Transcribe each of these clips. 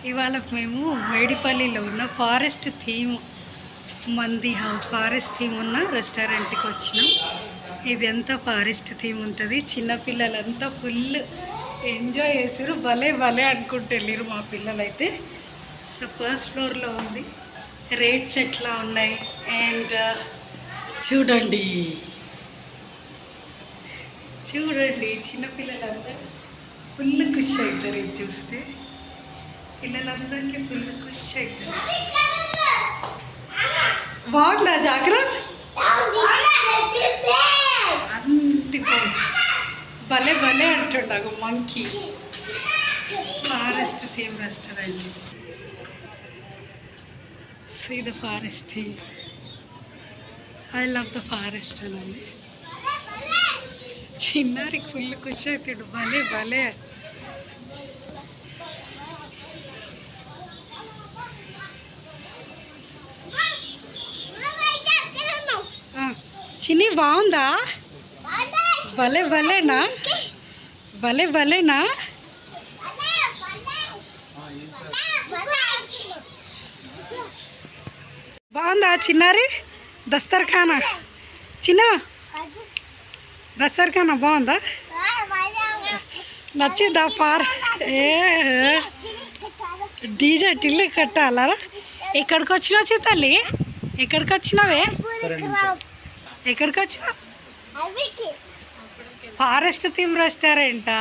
ఇవాళ మేము మేడిపల్లిలో ఉన్న ఫారెస్ట్ థీమ్ మంది హౌస్ ఫారెస్ట్ థీమ్ ఉన్న రెస్టారెంట్కి వచ్చినాం. ఇదంతా ఫారెస్ట్ థీమ్ ఉంటుంది. చిన్నపిల్లలంతా ఫుల్ ఎంజాయ్ చేసారు. భలే భలే అనుకుంటూ వెళ్ళారు మా పిల్లలైతే. సో ఫస్ట్ ఫ్లోర్లో ఉంది. రేట్స్ ఎట్లా ఉన్నాయి అండ్ చూడండి చూడండి చిన్నపిల్లలంతా ఫుల్ ఖుషి అవుతారు. ఇది చూస్తే పిల్లలందరికీ ఫుల్ ఖుషి అవుతారు. బాగుందా జాగ్రత్త? అన్ని భలే భలే అంటుండగు monkey. Forest theme restaurant. See the forest theme. I love the forest అనండి. చిన్నారికి ఫుల్ ఖుషి అవుతాడు. భలే భలే. చిన్ని బాగుందా? భలే భలేనా? భలే భలేనా? బాగుందా చిన్నారి? దస్తర్ఖానా చిన్న దస్తర్ఖానా బాగుందా? నచ్చిందా? డీజే టిల్లు కట్టాలరా? ఎక్కడికి వచ్చినావు చిత్తల్లి? ఎక్కడికి వచ్చినావే? ఎక్కడికి వచ్చినావు? ఫారెస్ట్ థీమ్ రెస్టారెంటా?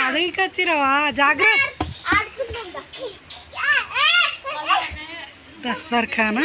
అడిగికి వచ్చినావా? జాగ్రత్త. దస్తర్ఖానా